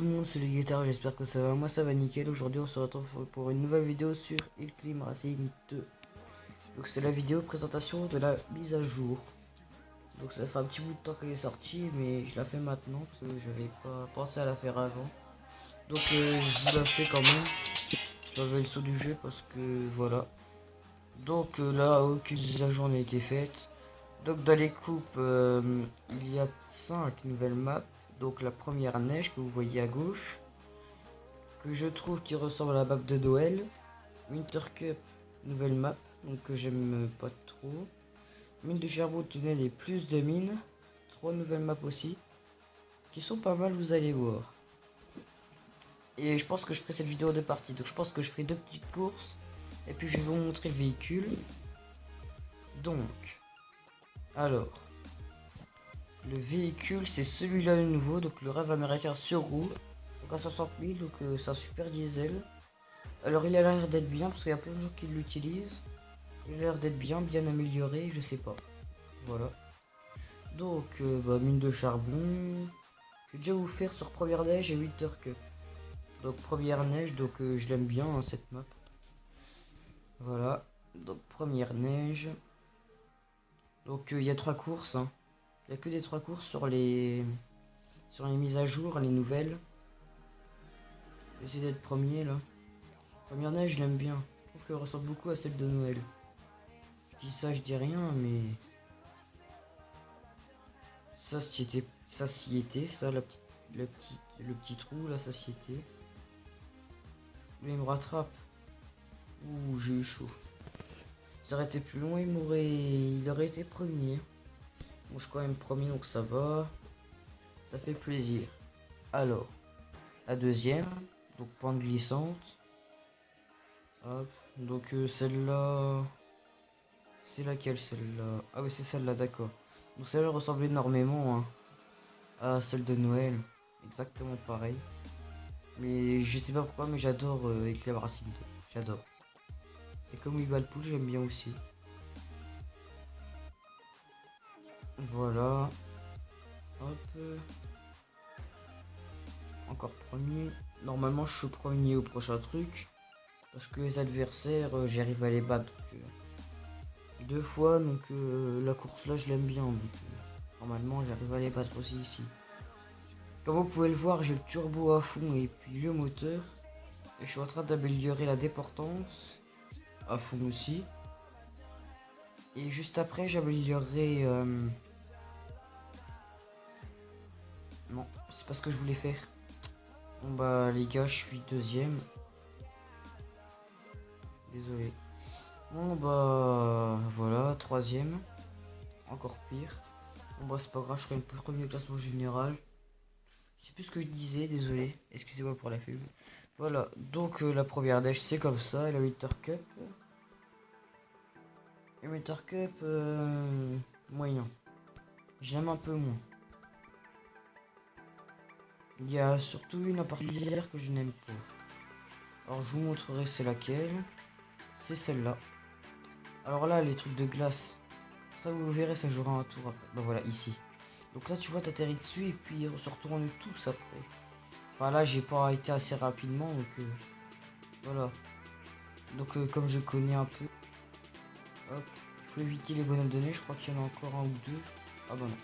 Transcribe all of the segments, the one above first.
tout le monde, c'est le guitare, j'espère que ça va. Moi ça va nickel. Aujourd'hui on se retrouve pour une nouvelle vidéo sur Ilclim Racing 2. Donc c'est la vidéo présentation de la mise à jour. Donc ça fait un petit bout de temps qu'elle est sortie, mais je la fais maintenant parce que je n'avais pas pensé à la faire avant. Donc je vous la fais quand même. J'avais le saut du jeu parce que voilà. Donc là aucune mise à jour n'a été faite. Donc dans les coupes il y a 5 nouvelles maps. Donc la première neige que vous voyez à gauche, que je trouve qui ressemble à la map de Noël. Winter Cup, nouvelle map, donc que j'aime pas trop. Mine de charbon, tunnel et plus de mines. 3 nouvelles maps aussi, qui sont pas mal, vous allez voir. Et je pense que je ferai cette vidéo de partie, donc je pense que je ferai 2 petites courses. Et puis je vais vous montrer le véhicule. Donc, alors, le véhicule c'est celui-là le nouveau, donc le rêve américain sur roue. Donc à 60 000, donc c'est un super diesel. Alors il a l'air d'être bien parce qu'il y a plein de gens qui l'utilisent. Il a l'air d'être bien amélioré, je sais pas. Voilà. Donc mine de charbon. Je vais déjà vous faire sur première neige et Winter Cup. Donc première neige, donc je l'aime bien hein, cette map. Voilà. Donc première neige. Donc il y a 3 courses. Hein. Il n'y a que des 3 courses sur les mises à jour, les nouvelles. J'essaie d'être premier là. Première neige, je l'aime bien. Je trouve qu'elle ressemble beaucoup à celle de Noël. Je dis ça, je dis rien, mais ça s'y était, ça, le petit trou, là, ça s'y était. Là, il me rattrape. Ouh, j'ai eu chaud. Ça aurait été plus long, il aurait été premier. Bon, je suis quand même premier, donc ça va. Ça fait plaisir. Alors, la deuxième, donc pente glissante. Hop, donc celle-là... C'est laquelle celle-là? Ah oui, c'est celle-là, d'accord. Donc celle-là ressemble énormément hein, à celle de Noël. Exactement pareil. Mais je sais pas pourquoi, mais j'adore Eclair Racing 2. J'adore. C'est comme Wibalpool, j'aime bien aussi. Voilà. Hop. Encore premier. Normalement, je suis premier au prochain truc. Parce que les adversaires, j'arrive à les battre. Donc, 2 fois, donc la course là, je l'aime bien. Donc, normalement, j'arrive à les battre aussi ici. Comme vous pouvez le voir, j'ai le turbo à fond et puis le moteur. Et je suis en train d'améliorer la déportance à fond aussi. Et juste après, j'améliorerai... Non, c'est pas ce que je voulais faire. Bon bah les gars, je suis deuxième. Désolé. Bon bah voilà, troisième. Encore pire. Bon bah c'est pas grave, je suis quand même premier au classement général. Je sais plus ce que je disais, désolé. Excusez-moi pour la pub. Voilà, donc la première neige c'est comme ça, et la Winter Cup. Et Winter Cup, moyen. J'aime un peu moins. Il y a surtout une en particulier que je n'aime pas. Alors je vous montrerai c'est laquelle. C'est celle-là. Alors là, les trucs de glace. Ça vous verrez, ça jouera un tour après. Bah voilà, ici. Donc là tu vois t'atterris dessus et puis ils se retournent tous après. Enfin là j'ai pas été assez rapidement donc voilà. Donc comme je connais un peu. Hop. Il faut éviter les bonhommes de neige, je crois qu'il y en a encore un ou deux. Ah bah non.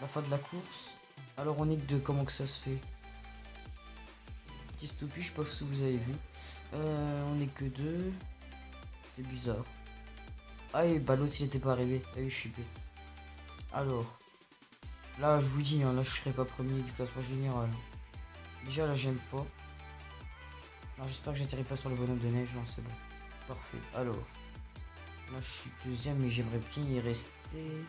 La fin de la course. Alors on est que deux, comment que ça se fait? Petit stupide, je sais pas si vous avez vu. On est que deux. C'est bizarre. Ah et bah l'autre il était pas arrivé. Ah oui je suis bête. Alors. Là je vous dis, hein, là je serai pas premier du classement général. Déjà là j'aime pas. Alors j'espère que j'atterris pas sur le bonhomme de neige. Non c'est bon. Parfait. Alors. Là je suis deuxième mais j'aimerais bien y rester.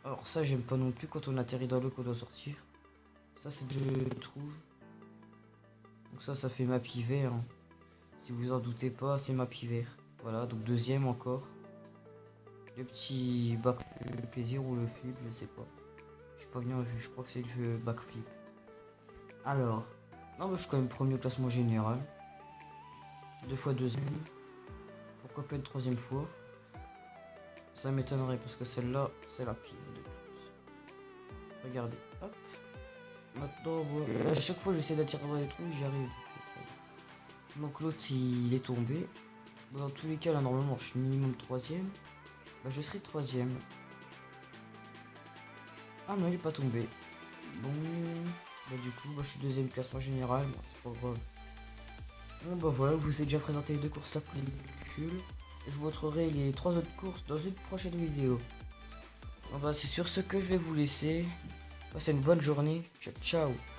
Alors ça j'aime pas non plus quand on atterrit dans l'eau qu'on doit sortir. Ça c'est je trouve. Donc ça fait map hiver. Hein. Si vous en doutez pas, c'est map hiver. Voilà, donc deuxième encore. Le petit backflip plaisir ou le flip, je sais pas. Je suis pas venu, je crois que c'est le backflip. Alors, non mais je suis quand même premier au classement général. 2 fois deuxième. Pourquoi pas une troisième fois? Ça m'étonnerait parce que celle-là, c'est la pire de toutes. Regardez, hop. Maintenant, voilà. À chaque fois, j'essaie d'attirer dans les trous, j'y arrive. Donc l'autre, il est tombé. Dans tous les cas, là, normalement, je suis minimum troisième. Bah, je serai troisième. Ah non, il est pas tombé. Bon, bah du coup, bah, je suis deuxième classement général. Bon, c'est pas grave. Bon, bah voilà, je vous ai déjà présenté les deux courses là pour les véhicules. Je vous montrerai les 3 autres courses dans une prochaine vidéo. Bon, bah, c'est sur ce que je vais vous laisser. Passez une bonne journée. Ciao, ciao.